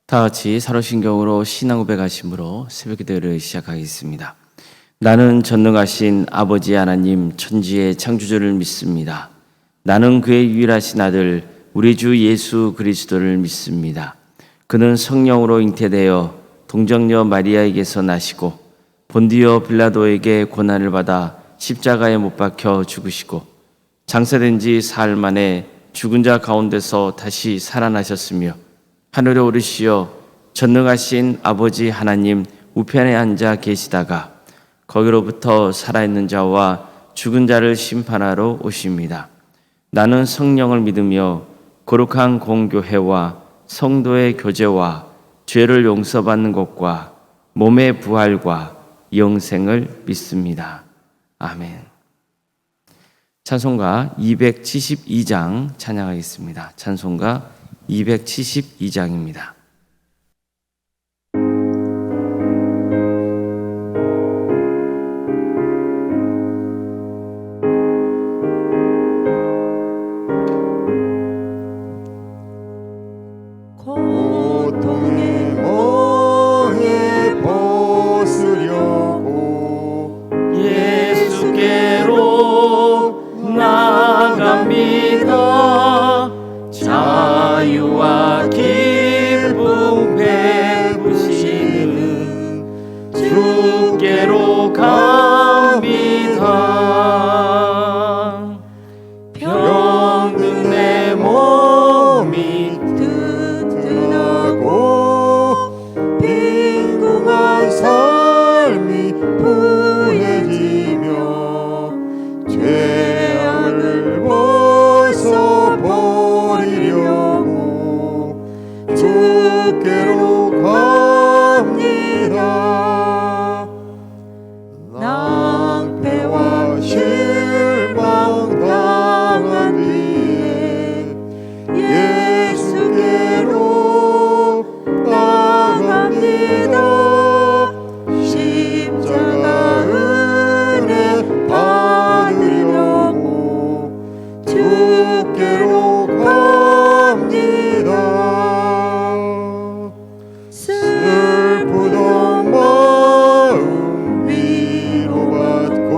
다 같이 사도신경으로 신앙 고백하심으로 새벽기도를 시작하겠습니다. 나는 전능하신 아버지 하나님 천지의 창조주를 믿습니다. 나는 그의 유일하신 아들 우리 주 예수 그리스도를 믿습니다. 그는 성령으로 잉태되어 동정녀 마리아에게서 나시고 본디오 빌라도에게 고난을 받아 십자가에 못 박혀 죽으시고 장사된 지 사흘 만에 죽은 자 가운데서 다시 살아나셨으며 하늘에 오르시어 전능하신 아버지 하나님 우편에 앉아 계시다가 거기로부터 살아있는 자와 죽은 자를 심판하러 오십니다. 나는 성령을 믿으며 거룩한 공교회와 성도의 교제와 죄를 용서받는 것과 몸의 부활과 영생을 믿습니다. 아멘. 찬송가 272장 찬양하겠습니다. 찬송가 272장입니다. 고통의 멍에 벗으려고 예수께로 나갑니다. 자유와 기쁨 베푸시는 주께로 갑니다. 병든 내 몸이 튼튼하고 빈궁한 삶이 부해지며 죄악을 벗어버리려고 주께로 갑니다. 낭패와 실망 당한 뒤에 예수께로 나갑니다. 십자가 은혜 받으려고 주께로 갑니다. 슬프던 마음 위로받고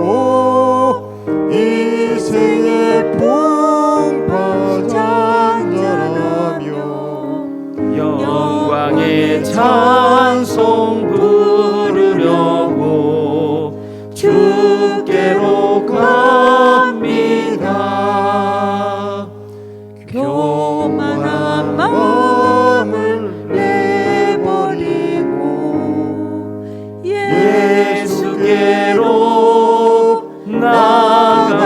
인생의 풍파 잔잔하며 영광의 찬송 부르려고 주께로 갑니다. 교만한 마음을 내버리고 예수께로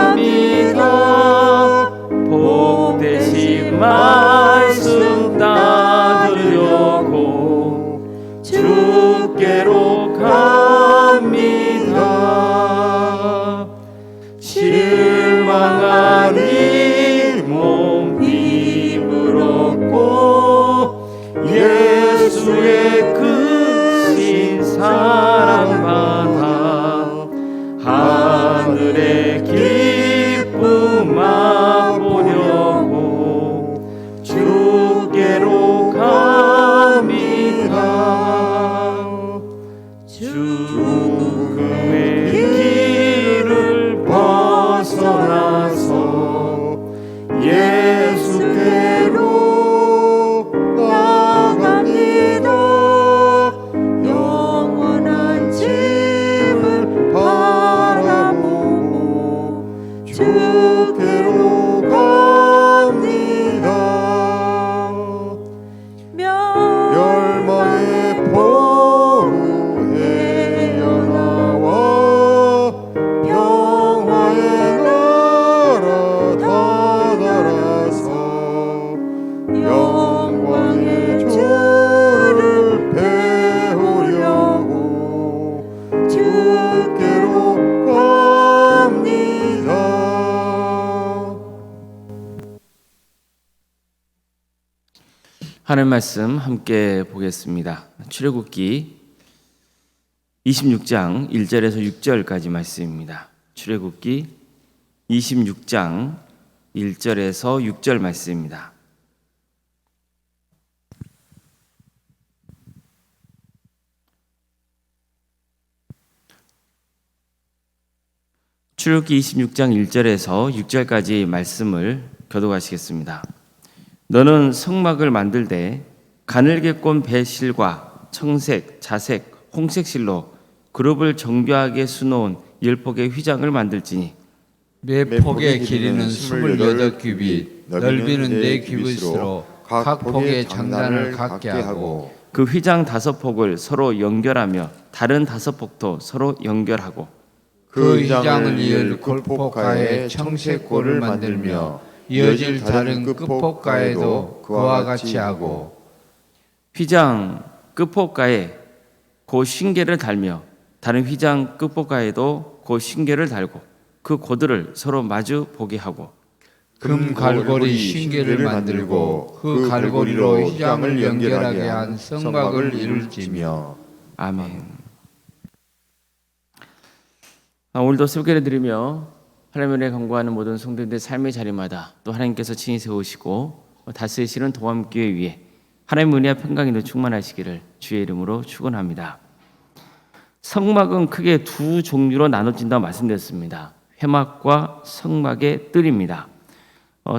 나갑니다. 복되신 말씀 따르려고 주께로 갑니다. 실망한 이 몸 힘을 얻고 예수의 크신 사랑 받아 하늘의 기쁨 맛보려고 주께로 갑니다. 죽음의 길을 벗어나서 예수께로 나갑니다. 영원한 집을 바라보고 주께로 갑니다. 멸망의 포로에 연하와 평화의 나라 다다라서 영광의 주를 배우려고 주께로 갑니다. 하늘 말씀 함께 보겠습니다. 출애굽기 26장 1절에서 6절까지 말씀입니다. 출애굽기 26장 1절에서 6절 말씀입니다. 출애굽기 26장 1절에서 6절까지 말씀을 교독하시겠습니다. 너는 성막을 만들되 가늘게 꼰 배실과 청색, 자색, 홍색 실로 그룹을 정교하게 수놓은 10폭의 휘장을 만들지니 매 폭의 길이는 28규빗, 넓이는 4규빗으로 각 폭의 장단을 갖게 하고 그 휘장 5폭을 서로 연결하며 다른 5폭도 서로 연결하고 그 휘장을 이을 굴폭가에 청색골을 만들며 이어질 다른 끝폭가에도 그와 같이 하고 휘장 끝폭가에 그 신계를 달며 다른 휘장 끝폭가에도 그 신계를 달고 그 고들을 서로 마주 보게 하고 금 갈고리 신계를 만들고 그 갈고리로 휘장을 연결하게 한 성막을 이룰지며. 아멘. 오늘도 설교를 드리며 하나님의 은혜에 간구하는 모든 성도님들의 삶의 자리마다 또 하나님께서 친히 세우시고 다스리시는 동암교회 위에 하나님의 은혜와 평강이 충만하시기를 주의 이름으로 축원합니다. 성막은 크게 두 종류로 나눠진다고 말씀드렸습니다. 회막과 성막의 뜰입니다.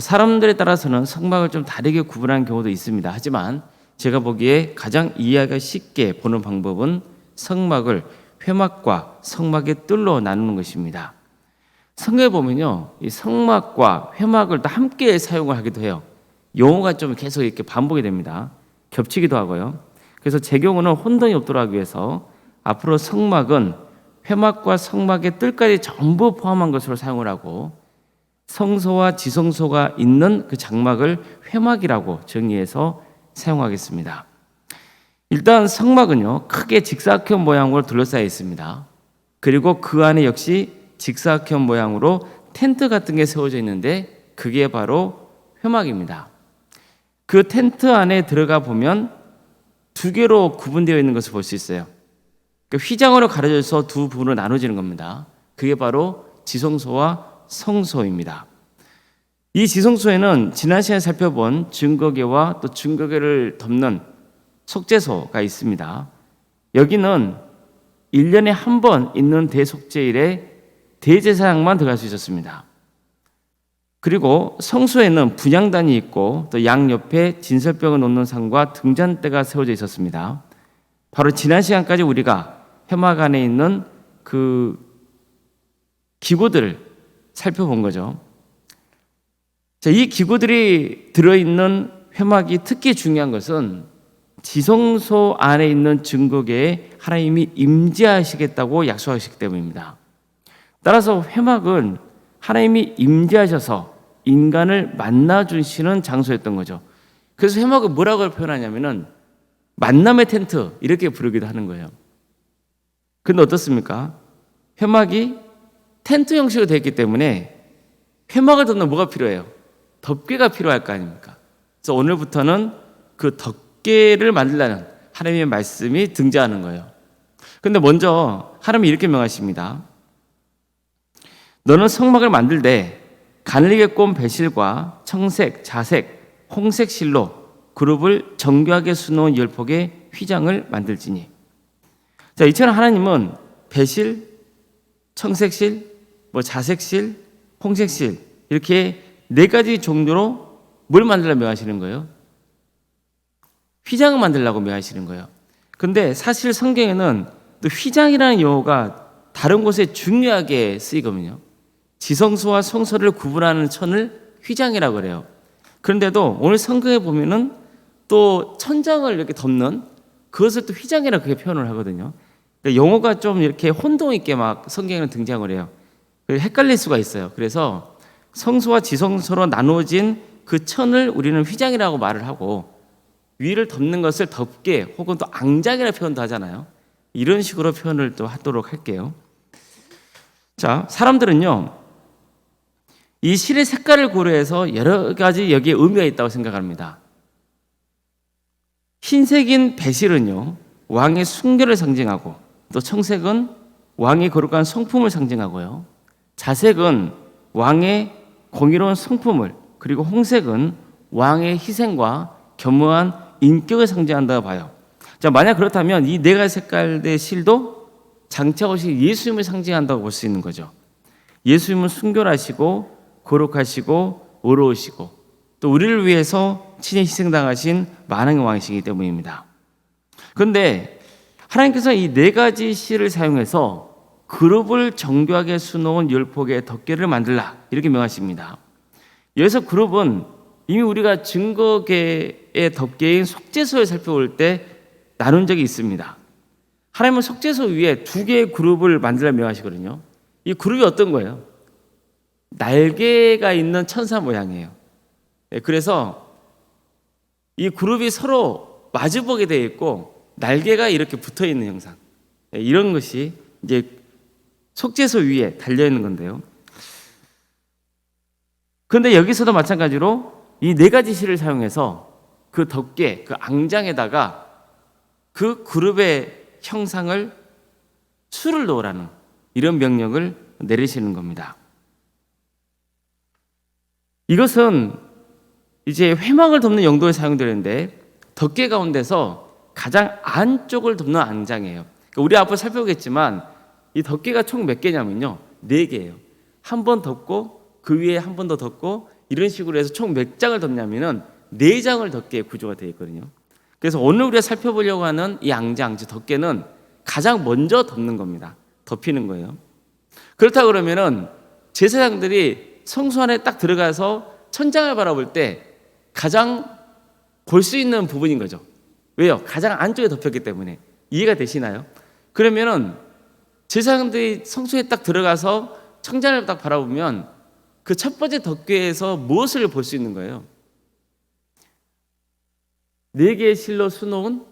사람들에 따라서는 성막을 좀 다르게 구분하는 경우도 있습니다. 하지만 제가 보기에 가장 이해하기가 쉽게 보는 방법은 성막을 회막과 성막의 뜰로 나누는 것입니다. 성경에 보면요, 이 성막과 회막을 또 함께 사용을 하기도 해요. 용어가 좀 계속 이렇게 반복이 됩니다. 겹치기도 하고요. 그래서 제 경우는 혼동이 없도록 하기 위해서 앞으로 성막은 회막과 성막의 뜰까지 전부 포함한 것으로 사용을 하고 성소와 지성소가 있는 그 장막을 회막이라고 정의해서 사용하겠습니다. 일단 성막은요, 크게 직사각형 모양으로 둘러싸여 있습니다. 그리고 그 안에 역시 직사각형 모양으로 텐트 같은 게 세워져 있는데 그게 바로 회막입니다. 그 텐트 안에 들어가 보면 두 개로 구분되어 있는 것을 볼 수 있어요. 휘장으로 가려져서 두 부분으로 나눠지는 겁니다. 그게 바로 지성소와 성소입니다. 이 지성소에는 지난 시간에 살펴본 증거궤와 또 증거궤를 덮는 속죄소가 있습니다. 여기는 1년에 한 번 있는 대속죄일에 대제사장만 들어갈 수 있었습니다. 그리고 성소에는 분향단이 있고 또 양 옆에 진설병을 놓는 상과 등잔대가 세워져 있었습니다. 바로 지난 시간까지 우리가 회막 안에 있는 그 기구들을 살펴본 거죠. 자, 이 기구들이 들어있는 회막이 특히 중요한 것은 지성소 안에 있는 증거궤에 하나님이 임재하시겠다고 약속하셨기 때문입니다. 따라서 회막은 하나님이 임재하셔서 인간을 만나주시는 장소였던 거죠. 그래서 회막을 뭐라고 표현하냐면은 만남의 텐트 이렇게 부르기도 하는 거예요. 근데 어떻습니까? 회막이 텐트 형식으로 되어 있기 때문에 회막을 덮는 뭐가 필요해요? 덮개가 필요할 거 아닙니까? 그래서 오늘부터는 그 덮개를 만들라는 하나님의 말씀이 등장하는 거예요. 근데 먼저 하나님이 이렇게 명하십니다. 너는 성막을 만들되 가늘게 꼰 배실과 청색, 자색, 홍색 실로 그룹을 정교하게 수놓은 10폭의 휘장을 만들지니. 자, 이처럼 하나님은 배실, 청색실, 자색실, 홍색실 이렇게 4가지 종류로 뭘 만들려고 명하시는 거예요? 휘장을 만들려고 명하시는 거예요. 근데 사실 성경에는 또 휘장이라는 용어가 다른 곳에 중요하게 쓰이거든요. 지성소와 성소를 구분하는 천을 휘장이라고 그래요. 그런데도 오늘 성경에 보면은 또 천장을 이렇게 덮는 그것을 또 휘장이라고 그렇게 표현을 하거든요. 그러니까 용어가 좀 이렇게 혼동 있게 막 성경에는 등장을 해요. 헷갈릴 수가 있어요. 그래서 성소와 지성소로 나누어진 그 천을 우리는 휘장이라고 말을 하고 위를 덮는 것을 덮개 혹은 또 앙장이라고 표현도 하잖아요. 이런 식으로 표현을 또 하도록 할게요. 자, 사람들은요, 이 실의 색깔을 고려해서 여러 가지 여기에 의미가 있다고 생각합니다. 흰색인 배실은요, 왕의 순결을 상징하고 또 청색은 왕이 거룩한 성품을 상징하고요. 자색은 왕의 공의로운 성품을, 그리고 홍색은 왕의 희생과 겸허한 인격을 상징한다고 봐요. 자, 만약 그렇다면 이 4가지 색깔의 실도 장차 오실 예수님을 상징한다고 볼 수 있는 거죠. 예수님은 순결하시고 거룩하시고 의로우시고 또 우리를 위해서 친히 희생당하신 만왕의 왕이시기 때문입니다. 그런데 하나님께서 이 네 가지 실을 사용해서 그룹을 정교하게 수놓은 10폭의 덮개를 만들라 이렇게 명하십니다. 여기서 그룹은 이미 우리가 증거계의 덮개인 속죄소를 살펴볼 때 나눈 적이 있습니다. 하나님은 속죄소 위에 2개의 그룹을 만들라 명하시거든요. 이 그룹이 어떤 거예요? 날개가 있는 천사 모양이에요. 그래서 이 그룹이 서로 마주보게 되어 있고 날개가 이렇게 붙어 있는 형상, 이런 것이 이제 속죄소 위에 달려 있는 건데요. 그런데 여기서도 마찬가지로 이 네 가지 실을 사용해서 그 덮개, 그 앙장에다가 그 그룹의 형상을 수를 넣으라는 이런 명령을 내리시는 겁니다. 이것은 이제 회막을 덮는 용도에 사용되는데 덮개 가운데서 가장 안쪽을 덮는 앙장이에요. 그러니까 우리 앞으로 살펴보겠지만 이 덮개가 총 몇 개냐면요, 4개예요. 한 번 덮고 그 위에 한 번 더 덮고 이런 식으로 해서 총 몇 장을 덮냐면은 4장을 덮개의 구조가 되어 있거든요. 그래서 오늘 우리가 살펴보려고 하는 이 앙장, 즉 덮개는 가장 먼저 덮는 겁니다. 덮이는 거예요. 그렇다 그러면은 제사장들이 성소 안에 딱 들어가서 천장을 바라볼 때 가장 볼 수 있는 부분인 거죠. 왜요? 가장 안쪽에 덮였기 때문에. 이해가 되시나요? 그러면은 제사장들이 성소에 딱 들어가서 천장을 딱 바라보면 그 첫 번째 덮개에서 무엇을 볼 수 있는 거예요? 4개의 실로 수놓은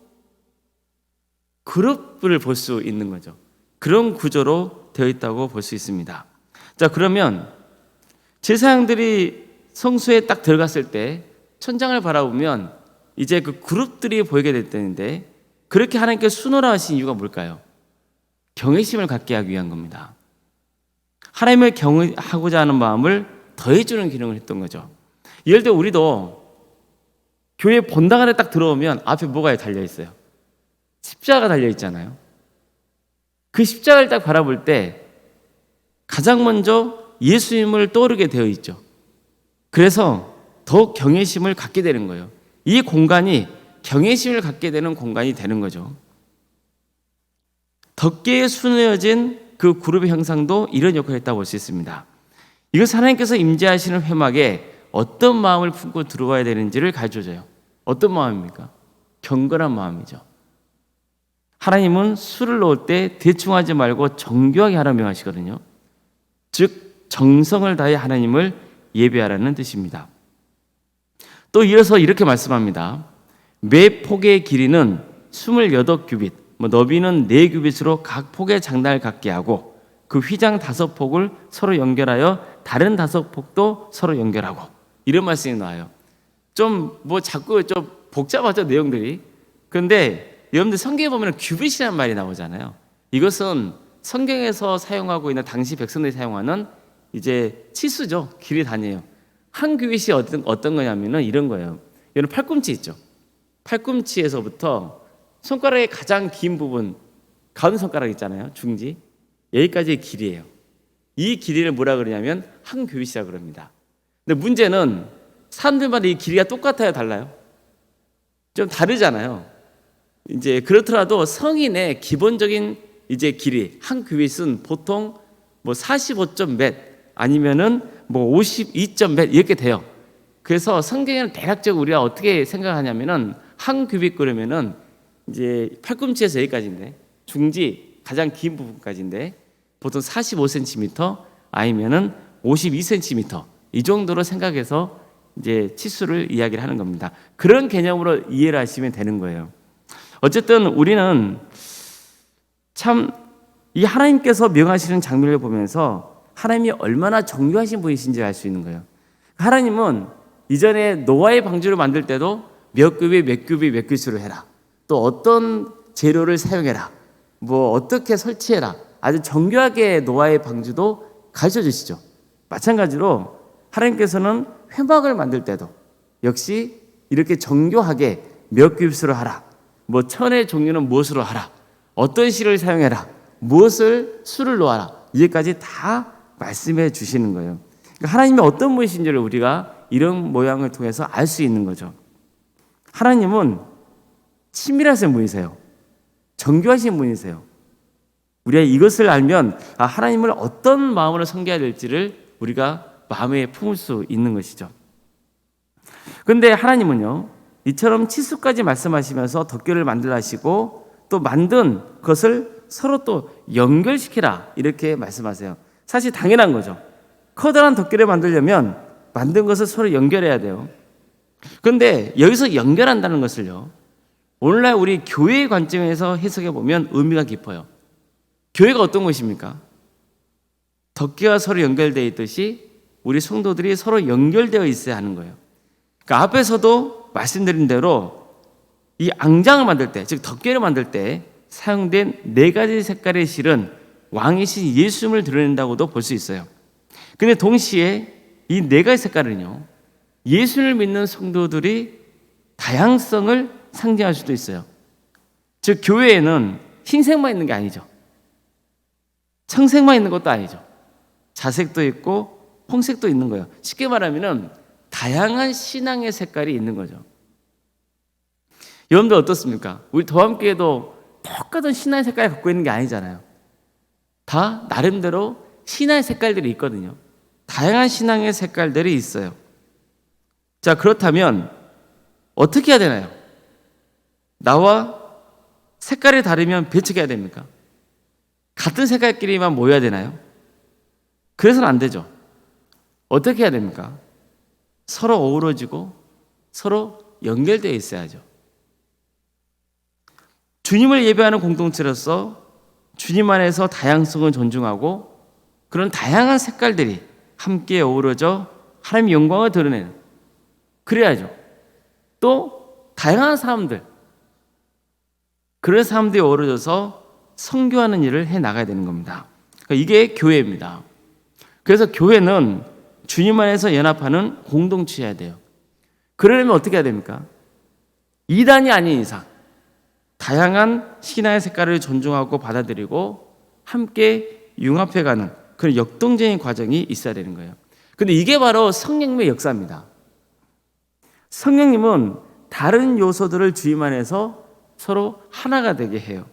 그룹을 볼 수 있는 거죠. 그런 구조로 되어 있다고 볼 수 있습니다. 자, 그러면 제사장들이 성소에 딱 들어갔을 때 천장을 바라보면 이제 그 그룹들이 보이게 될 때인데, 그렇게 하나님께서 수놓으라 하신 이유가 뭘까요? 경외심을 갖게 하기 위한 겁니다. 하나님을 경외하고자 하는 마음을 더해주는 기능을 했던 거죠. 예를 들어 우리도 교회 본당 안에 딱 들어오면 앞에 뭐가 달려 있어요? 십자가가 달려 있잖아요. 그 십자가를 딱 바라볼 때 가장 먼저 예수님을 떠오르게 되어 있죠. 그래서 더욱 경외심을 갖게 되는 거예요. 이 공간이 경외심을 갖게 되는 공간이 되는 거죠. 덮개에 수놓여진 그 그룹의 형상도 이런 역할을 했다고 볼 수 있습니다. 이것은 하나님께서 임재하시는 회막에 어떤 마음을 품고 들어와야 되는지를 가르쳐줘요. 어떤 마음입니까? 경건한 마음이죠. 하나님은 술을 넣을 때 대충 하지 말고 정교하게 하라 명하시거든요. 즉 정성을 다해 하나님을 예배하라는 뜻입니다. 또 이어서 이렇게 말씀합니다. 매 폭의 길이는 28규빗, 너비는 4규빗으로 각 폭의 장단을 갖게 하고 그 휘장 5폭을 서로 연결하여 다른 5폭도 서로 연결하고, 이런 말씀이 나와요. 좀 자꾸 좀 복잡하죠, 내용들이. 그런데 여러분들 성경에 보면 규빗이라는 말이 나오잖아요. 이것은 성경에서 사용하고 있는 당시 백성들이 사용하는 이제 치수죠. 길이 단위예요. 한 규빗이 어떤 거냐면은 이런 거예요. 여러분 팔꿈치 있죠. 팔꿈치에서부터 손가락의 가장 긴 부분, 가운데 손가락 있잖아요. 중지. 여기까지의 길이에요. 이 길이를 뭐라 그러냐면 한 규빗이라고 그럽니다. 근데 문제는 사람들마다 이 길이가 똑같아요, 달라요? 좀 다르잖아요. 이제 그렇더라도 성인의 기본적인 이제 길이 한 규빗은 보통 45점 몇 아니면은 52점 몇 이렇게 돼요. 그래서 성경에는 대략적으로 우리가 어떻게 생각하냐면은 한 규빗 그러면은 이제 팔꿈치에서 여기까지인데, 중지 가장 긴 부분까지인데 보통 45cm 아니면은 52cm 이 정도로 생각해서 이제 치수를 이야기를 하는 겁니다. 그런 개념으로 이해를 하시면 되는 거예요. 어쨌든 우리는 참 이 하나님께서 명하시는 장면을 보면서 하나님이 얼마나 정교하신 분이신지 알 수 있는 거예요. 하나님은 이전에 노아의 방주를 만들 때도 몇 규빗 몇 규빗 몇 규빗으로 해라, 또 어떤 재료를 사용해라, 어떻게 설치해라, 아주 정교하게 노아의 방주도 가르쳐 주시죠. 마찬가지로 하나님께서는 회막을 만들 때도 역시 이렇게 정교하게 몇 규빗으로 하라, 천의 종류는 무엇으로 하라, 어떤 실을 사용해라, 무엇을 수를 놓아라, 이제까지 다 말씀해 주시는 거예요. 그러니까 하나님이 어떤 분이신지를 우리가 이런 모양을 통해서 알 수 있는 거죠. 하나님은 친밀하신 분이세요. 정교하신 분이세요. 우리가 이것을 알면 하나님을 어떤 마음으로 섬겨야 될지를 우리가 마음에 품을 수 있는 것이죠. 그런데 하나님은요, 이처럼 치수까지 말씀하시면서 덮개를 만들라 하시고 또 만든 것을 서로 또 연결시키라 이렇게 말씀하세요. 사실 당연한 거죠. 커다란 덮개를 만들려면 만든 것을 서로 연결해야 돼요. 그런데 여기서 연결한다는 것을요, 오늘날 우리 교회의 관점에서 해석해 보면 의미가 깊어요. 교회가 어떤 것입니까? 덮개가 서로 연결되어 있듯이 우리 성도들이 서로 연결되어 있어야 하는 거예요. 그러니까 앞에서도 말씀드린 대로 이 앙장을 만들 때, 즉 덮개를 만들 때 사용된 4가지 색깔의 실은 왕이신 예수님을 드러낸다고도 볼 수 있어요. 근데 동시에 이 4가지 색깔은요, 예수를 믿는 성도들이 다양성을 상징할 수도 있어요. 즉 교회에는 흰색만 있는 게 아니죠. 청색만 있는 것도 아니죠. 자색도 있고 홍색도 있는 거예요. 쉽게 말하면 다양한 신앙의 색깔이 있는 거죠. 여러분들 어떻습니까? 우리 더함교회도 똑같은 신앙의 색깔을 갖고 있는 게 아니잖아요. 다 나름대로 신앙의 색깔들이 있거든요. 다양한 신앙의 색깔들이 있어요. 자, 그렇다면 어떻게 해야 되나요? 나와 색깔이 다르면 배척해야 됩니까? 같은 색깔끼리만 모여야 되나요? 그래서는 안 되죠. 어떻게 해야 됩니까? 서로 어우러지고 서로 연결되어 있어야죠. 주님을 예배하는 공동체로서 주님 안에서 다양성을 존중하고 그런 다양한 색깔들이 함께 어우러져 하나님의 영광을 드러내는, 그래야죠. 또 다양한 사람들, 그런 사람들이 어우러져서 선교하는 일을 해나가야 되는 겁니다. 그러니까 이게 교회입니다. 그래서 교회는 주님 안에서 연합하는 공동체여야 돼요. 그러려면 어떻게 해야 됩니까? 이단이 아닌 이상 다양한 신앙의 색깔을 존중하고 받아들이고 함께 융합해가는 그런 역동적인 과정이 있어야 되는 거예요. 근데 이게 바로 성령님의 역사입니다. 성령님은 다른 요소들을 주님 안에서 서로 하나가 되게 해요.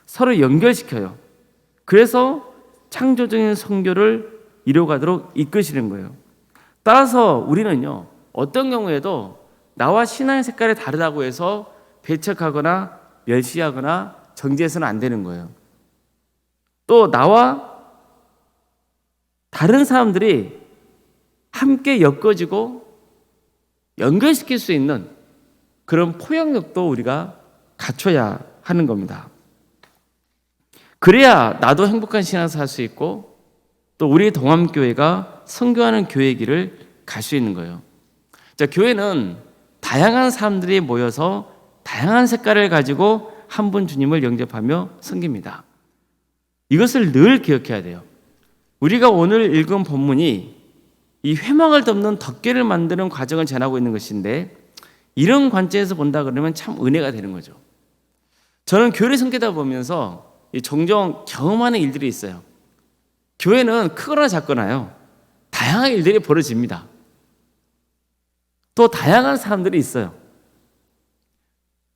서로 연결시켜요. 그래서 창조적인 선교를 이루어가도록 이끄시는 거예요. 따라서 우리는요, 어떤 경우에도 나와 신앙의 색깔이 다르다고 해서 배척하거나 멸시하거나 정죄해서는 안 되는 거예요. 또 나와 다른 사람들이 함께 엮어지고 연결시킬 수 있는 그런 포용력도 우리가 갖춰야 하는 겁니다. 그래야 나도 행복한 신앙생활 할 수 있고 또 우리 동암교회가 선교하는 교회의 길을 갈 수 있는 거예요. 자, 교회는 다양한 사람들이 모여서 다양한 색깔을 가지고 한 분 주님을 영접하며 섬깁니다. 이것을 늘 기억해야 돼요. 우리가 오늘 읽은 본문이 이 회막을 덮는 덮개를 만드는 과정을 전하고 있는 것인데, 이런 관점에서 본다 그러면 참 은혜가 되는 거죠. 저는 교회를 섬기다 보면서 종종 경험하는 일들이 있어요. 교회는 크거나 작거나요, 다양한 일들이 벌어집니다. 또 다양한 사람들이 있어요.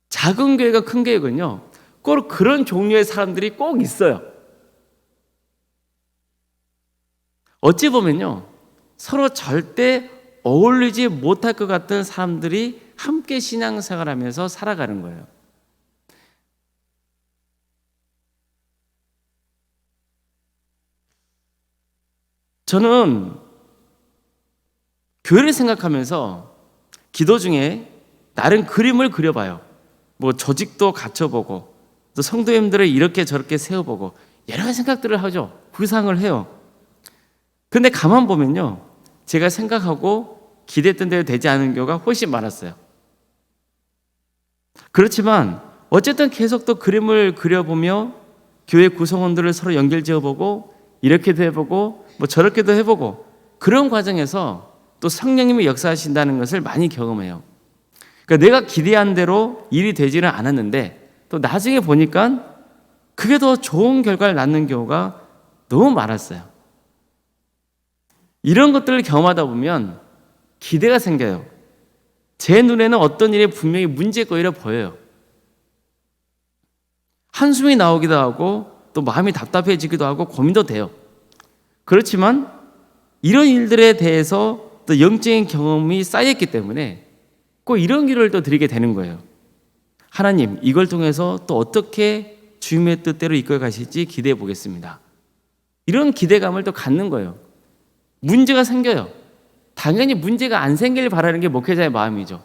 작은 교회가 큰 교회군요, 꼭 그런 종류의 사람들이 꼭 있어요. 어찌 보면요, 서로 절대 어울리지 못할 것 같은 사람들이 함께 신앙생활하면서 살아가는 거예요. 저는 교회를 생각하면서 기도 중에 나름 그림을 그려봐요. 뭐 조직도 갖춰보고 또 성도님들을 이렇게 저렇게 세워보고 여러 가지 생각들을 하죠. 구상을 해요. 근데 가만 보면요, 제가 생각하고 기대했던 대로 되지 않은 경우가 훨씬 많았어요. 그렇지만 어쨌든 계속 또 그림을 그려보며 교회 구성원들을 서로 연결지어보고 이렇게도 해보고 뭐 저렇게도 해보고, 그런 과정에서 또 성령님이 역사하신다는 것을 많이 경험해요. 그러니까 내가 기대한 대로 일이 되지는 않았는데 또 나중에 보니까 그게 더 좋은 결과를 낳는 경우가 너무 많았어요. 이런 것들을 경험하다 보면 기대가 생겨요. 제 눈에는 어떤 일이 분명히 문제거리로 보여요. 한숨이 나오기도 하고 또 마음이 답답해지기도 하고 고민도 돼요. 그렇지만 이런 일들에 대해서 또 영적인 경험이 쌓였기 때문에 꼭 이런 기도를 또 드리게 되는 거예요. 하나님, 이걸 통해서 또 어떻게 주님의 뜻대로 이끌어 가실지 기대해 보겠습니다. 이런 기대감을 또 갖는 거예요. 문제가 생겨요. 당연히 문제가 안 생길 바라는 게 목회자의 마음이죠.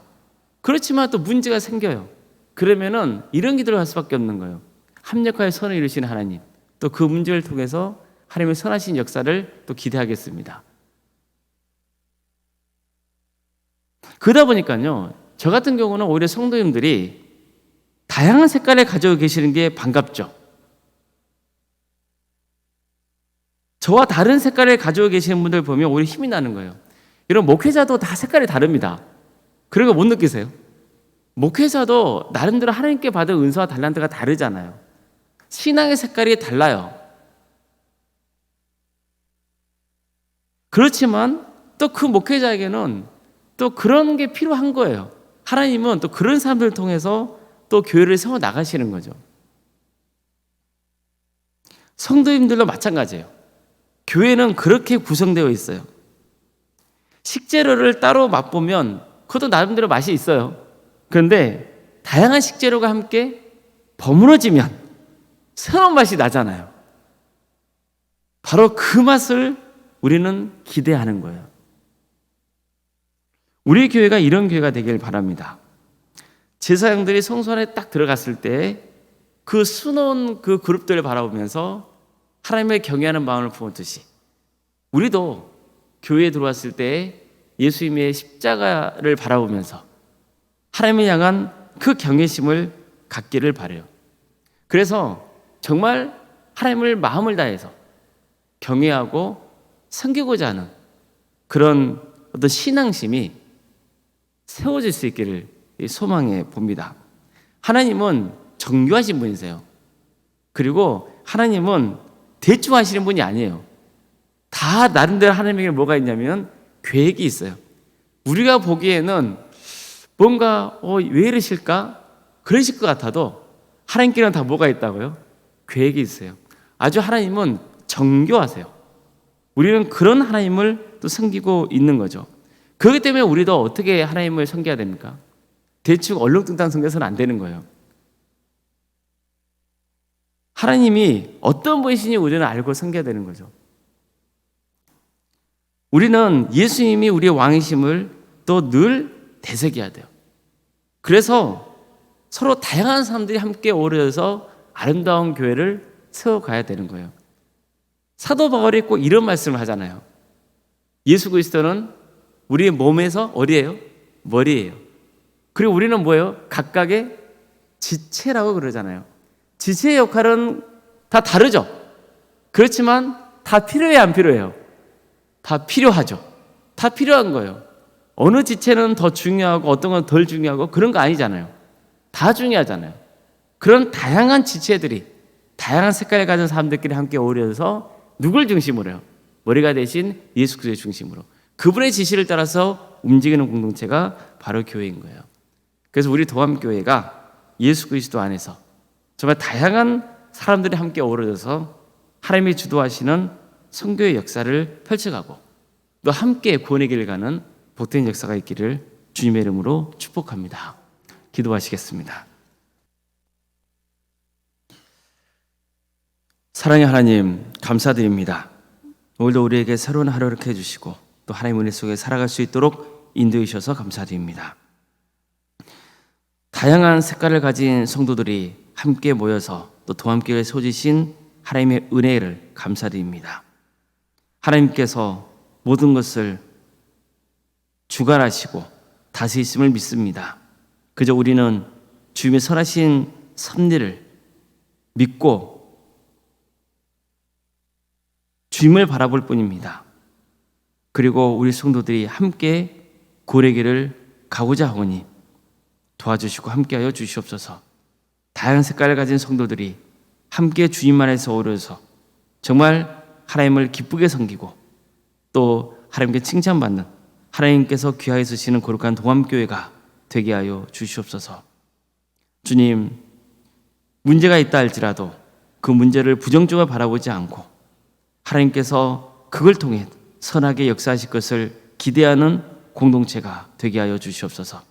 그렇지만 또 문제가 생겨요. 그러면은 이런 기도를 할 수밖에 없는 거예요. 합력하여 선을 이루시는 하나님, 또 그 문제를 통해서 하나님의 선하신 역사를 또 기대하겠습니다. 그러다 보니까요, 저 같은 경우는 오히려 성도님들이 다양한 색깔을 가지고 계시는 게 반갑죠. 저와 다른 색깔을 가지고 계시는 분들 보면 오히려 힘이 나는 거예요. 이런 목회자도 다 색깔이 다릅니다. 그런 거 못 느끼세요? 목회자도 나름대로 하나님께 받은 은사와 달란트가 다르잖아요. 신앙의 색깔이 달라요. 그렇지만 또 그 목회자에게는 또 그런 게 필요한 거예요. 하나님은 또 그런 사람들을 통해서 또 교회를 세워 나가시는 거죠. 성도님들도 마찬가지예요. 교회는 그렇게 구성되어 있어요. 식재료를 따로 맛보면 그것도 나름대로 맛이 있어요. 그런데 다양한 식재료가 함께 버무려지면 새로운 맛이 나잖아요. 바로 그 맛을 우리는 기대하는 거예요. 우리 교회가 이런 교회가 되길 바랍니다. 제사장들이 성소 안에 딱 들어갔을 때 그 수놓은 그 그룹들을 바라보면서 하나님을 경외하는 마음을 품었듯이 우리도 교회에 들어왔을 때 예수님의 십자가를 바라보면서 하나님을 향한 그 경외심을 갖기를 바라요. 그래서 정말 하나님을 마음을 다해서 경외하고 섬기고자 하는 그런 어떤 신앙심이 세워질 수 있기를 소망해 봅니다. 하나님은 정교하신 분이세요. 그리고 하나님은 대충 하시는 분이 아니에요. 다 나름대로 하나님에게 뭐가 있냐면 계획이 있어요. 우리가 보기에는 뭔가 왜 이러실까? 그러실 것 같아도 하나님께는 다 뭐가 있다고요? 계획이 있어요. 아주 하나님은 정교하세요. 우리는 그런 하나님을 또 섬기고 있는 거죠. 그렇기 때문에 우리도 어떻게 하나님을 섬겨야 됩니까? 대충 얼렁뚱땅 섬겨서는 안 되는 거예요. 하나님이 어떤 분이신지 우리는 알고 섬겨야 되는 거죠. 우리는 예수님이 우리의 왕이심을 또 늘 되새겨야 돼요. 그래서 서로 다양한 사람들이 함께 어우러져서 아름다운 교회를 세워가야 되는 거예요. 사도 바울이 꼭 이런 말씀을 하잖아요. 예수 그리스도는 우리의 몸에서 어디예요? 머리예요. 그리고 우리는 뭐예요? 각각의 지체라고 그러잖아요. 지체의 역할은 다 다르죠. 그렇지만 다 필요해요, 안 필요해요? 다 필요하죠. 다 필요한 거예요. 어느 지체는 더 중요하고 어떤 건 덜 중요하고 그런 거 아니잖아요. 다 중요하잖아요. 그런 다양한 지체들이 다양한 색깔을 가진 사람들끼리 함께 어우러져서 누굴 중심으로 해요? 머리가 되신 예수 그리스도의 중심으로 그분의 지시를 따라서 움직이는 공동체가 바로 교회인 거예요. 그래서 우리 도함교회가 예수 그리스도 안에서 정말 다양한 사람들이 함께 어우러져서 하나님이 주도하시는 선교의 역사를 펼쳐가고 또 함께 구원의 길을 가는 복된 역사가 있기를 주님의 이름으로 축복합니다. 기도하시겠습니다. 사랑의 하나님, 감사드립니다. 오늘도 우리에게 새로운 하루를 해주시고 또 하나님의 은혜 속에 살아갈 수 있도록 인도해 주셔서 감사드립니다. 다양한 색깔을 가진 성도들이 함께 모여서 또 도함교회에 소지신 하나님의 은혜를 감사드립니다. 하나님께서 모든 것을 주관하시고 다스리심을 믿습니다. 그저 우리는 주님의 선하신 섭리를 믿고 주님을 바라볼 뿐입니다. 그리고 우리 성도들이 함께 구원의 길을 가고자 하오니 도와주시고 함께하여 주시옵소서. 다양한 색깔을 가진 성도들이 함께 주님 안에서 어우러져서 정말 하나님을 기쁘게 섬기고 또 하나님께 칭찬받는, 하나님께서 귀하게 쓰시는 거룩한 동암교회가 되게 하여 주시옵소서. 주님, 문제가 있다 할지라도 그 문제를 부정적으로 바라보지 않고 하나님께서 그걸 통해 선하게 역사하실 것을 기대하는 공동체가 되게 하여 주시옵소서.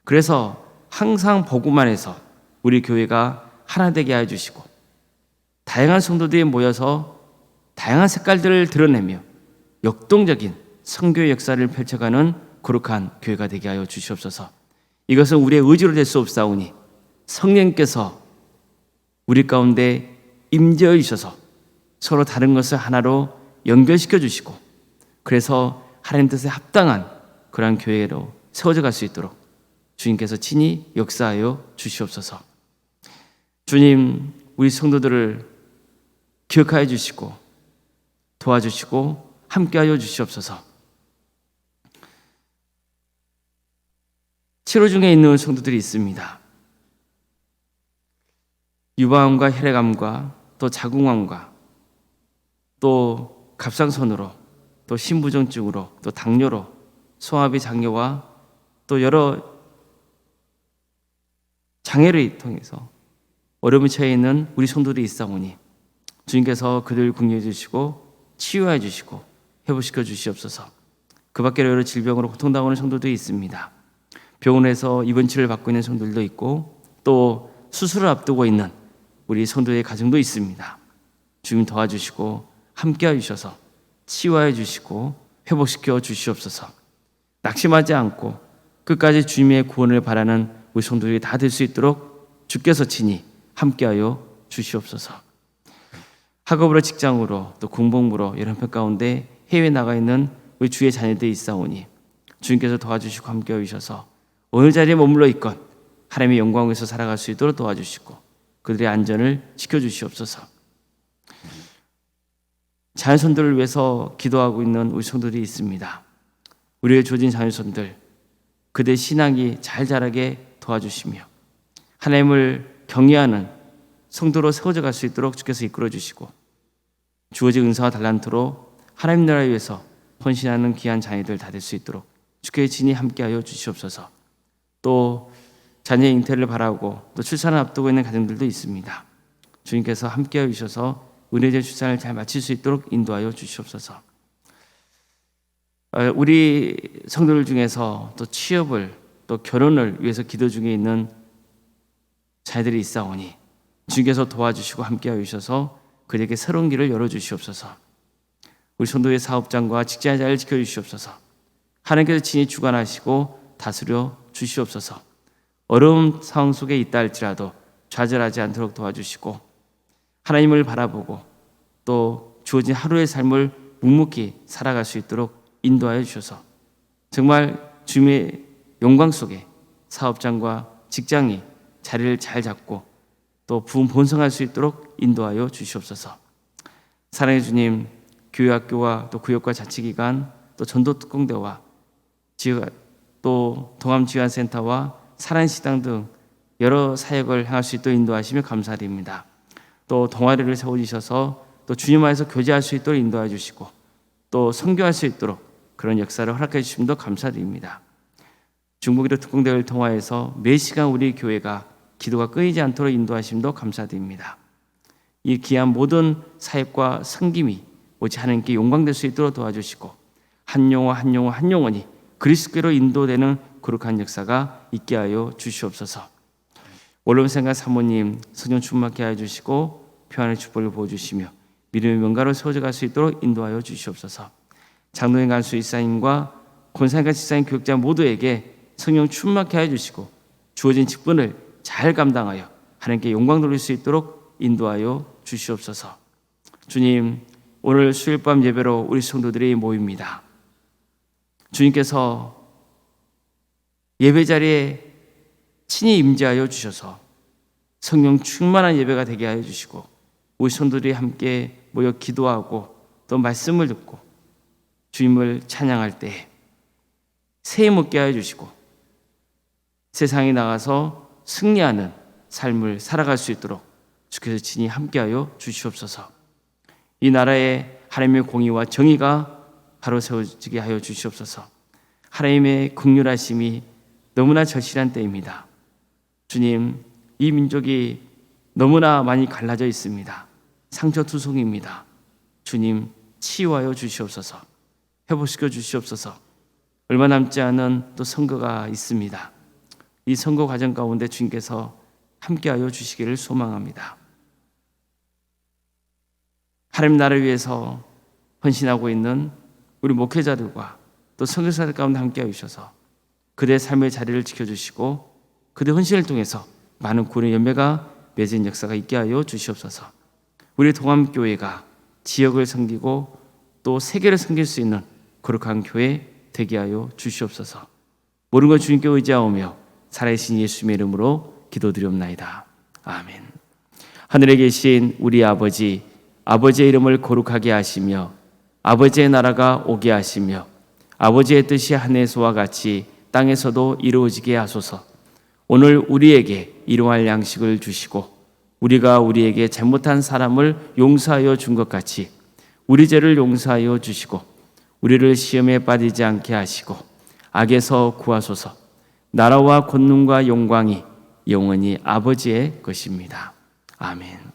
그래서 항상 복음만 해서 우리 교회가 하나 되게 하여 주시고 다양한 성도들이 모여서 다양한 색깔들을 드러내며 역동적인 선교의 역사를 펼쳐가는 거룩한 교회가 되게 하여 주시옵소서. 이것은 우리의 의지로 될 수 없사오니 성령께서 우리 가운데 임재해 주셔서 서로 다른 것을 하나로 연결시켜 주시고 그래서 하나님 뜻에 합당한 그러한 교회로 세워져 갈 수 있도록 주님께서 친히 역사하여 주시옵소서. 주님, 우리 성도들을 기억하여 주시고 도와주시고 함께하여 주시옵소서. 치료 중에 있는 성도들이 있습니다. 유방암과 혈액암과 또 자궁암과 또 갑상선으로 또 신부전증으로 또 당뇨로 소화비 장애와 또 여러 장애를 통해서 어려움에 처해 있는 우리 성도들이 있사오니 주님께서 그들을 긍휼해 주시고 치유해 주시고 회복시켜 주시옵소서. 그 밖에 여러 질병으로 고통당하는 성도들이 있습니다. 병원에서 입원 치료를 받고 있는 성도들도 있고 또 수술을 앞두고 있는 우리 성도의 가정도 있습니다. 주님 도와주시고 함께해 주셔서 치유해 주시고 회복시켜 주시옵소서. 낙심하지 않고 끝까지 주님의 구원을 바라는 우리 성도들이 다 될 수 있도록 주께서 친히 함께하여 주시옵소서. 학업으로 직장으로 또 공복으로 여러 형편 가운데 해외에 나가 있는 우리 주의 자녀들이 있사오니 주님께서 도와주시고 함께해 주셔서 어느 자리에 머물러 있건 하나님의 영광에서 살아갈 수 있도록 도와주시고 그들의 안전을 지켜주시옵소서. 자녀손들을 위해서 기도하고 있는 우리 성도들이 있습니다. 우리의 조진 자녀손들 그들의 신앙이 잘 자라게 도와주시며 하나님을 경외하는 성도로 세워져 갈 수 있도록 주께서 이끌어 주시고 주어진 은사와 달란트로 하나님 나라를 위해서 헌신하는 귀한 자녀들 다 될 수 있도록 주께서 친히 함께하여 주시옵소서. 또 자녀의 잉태를 바라고 또 출산을 앞두고 있는 가정들도 있습니다. 주님께서 함께하여 주셔서 은혜의 출산을 잘 마칠 수 있도록 인도하여 주시옵소서. 우리 성도들 중에서 또 취업을 또 결혼을 위해서 기도 중에 있는 자녀들이 있사오니 주님께서 도와주시고 함께하여 주셔서 그에게 새로운 길을 열어주시옵소서. 우리 성도의 사업장과 직장자를 지켜주시옵소서. 하나님께서 친히 주관하시고 다스려 주시옵소서. 어려운 상황 속에 있다 할지라도 좌절하지 않도록 도와주시고 하나님을 바라보고 또 주어진 하루의 삶을 묵묵히 살아갈 수 있도록 인도하여 주셔서 정말 주님의 영광 속에 사업장과 직장이 자리를 잘 잡고 또 부흥 본성할 수 있도록 인도하여 주시옵소서. 사랑의 주님, 교회학교와 또 구역과 자치기관 또 전도특공대와 또 동암지원센터와 사랑식당 등 여러 사역을 행할 수 있도록 인도하시며 감사드립니다. 또 동아리를 세워주셔서 또 주님 안에서 교제할 수 있도록 인도해 주시고 또 선교할 수 있도록 그런 역사를 허락해 주심도 감사드립니다. 중국의 특공대를 통하여서 매 시간 우리 교회가 기도가 끊이지 않도록 인도하심도 감사드립니다. 이 귀한 모든 사역과 섬김이 오직 하나님께 영광될 수 있도록 도와주시고 한 영혼이 그리스도께로 인도되는 거룩한 역사가 있게 하여 주시옵소서. 원룸 생각 사모님 성령 충만케 하여 주시고 평안의 축복을 부어주시며 믿음의 명가로 세워져 갈 수 있도록 인도하여 주시옵소서. 장로인 간수 이사님과 권사님과 지사님 교육자 모두에게 성령 충만케 하여 주시고 주어진 직분을 잘 감당하여 하나님께 영광 돌릴 수 있도록 인도하여 주시옵소서. 주님, 오늘 수요일 밤 예배로 우리 성도들이 모입니다. 주님께서 예배 자리에 친히 임재하여 주셔서 성령 충만한 예배가 되게 하여 주시고 우리 성도들이 함께 모여 기도하고 또 말씀을 듣고 주님을 찬양할 때 새 힘 얻게 하여 주시고 세상에 나가서 승리하는 삶을 살아갈 수 있도록 주께서 친히 함께하여 주시옵소서. 이 나라에 하나님의 공의와 정의가 바로 세워지게 하여 주시옵소서. 하나님의 긍휼하심이 너무나 절실한 때입니다. 주님, 이 민족이 너무나 많이 갈라져 있습니다. 상처투성입니다. 주님, 치유하여 주시옵소서. 회복시켜 주시옵소서. 얼마 남지 않은 또 선거가 있습니다. 이 선거 과정 가운데 주님께서 함께하여 주시기를 소망합니다. 하나님 나라를 위해서 헌신하고 있는 우리 목회자들과 또 선교사들 가운데 함께하여 주셔서 그들의 삶의 자리를 지켜주시고 그들의 헌신을 통해서 많은 구원의 열매가 맺은 역사가 있게 하여 주시옵소서. 우리 동암교회가 지역을 섬기고 또 세계를 섬길 수 있는 거룩한 교회 되게 하여 주시옵소서. 모든 걸 주님께 의지하오며 살아계신 예수님의 이름으로 기도드리옵나이다. 아멘. 하늘에 계신 우리 아버지, 아버지의 이름을 거룩하게 하시며 아버지의 나라가 오게 하시며 아버지의 뜻이 하늘에서와 같이 땅에서도 이루어지게 하소서. 오늘 우리에게 일용할 양식을 주시고 우리가 우리에게 잘못한 사람을 용서하여 준 것 같이 우리 죄를 용서하여 주시고 우리를 시험에 빠지지 않게 하시고 악에서 구하소서. 나라와 권능과 영광이 영원히 아버지의 것입니다. 아멘.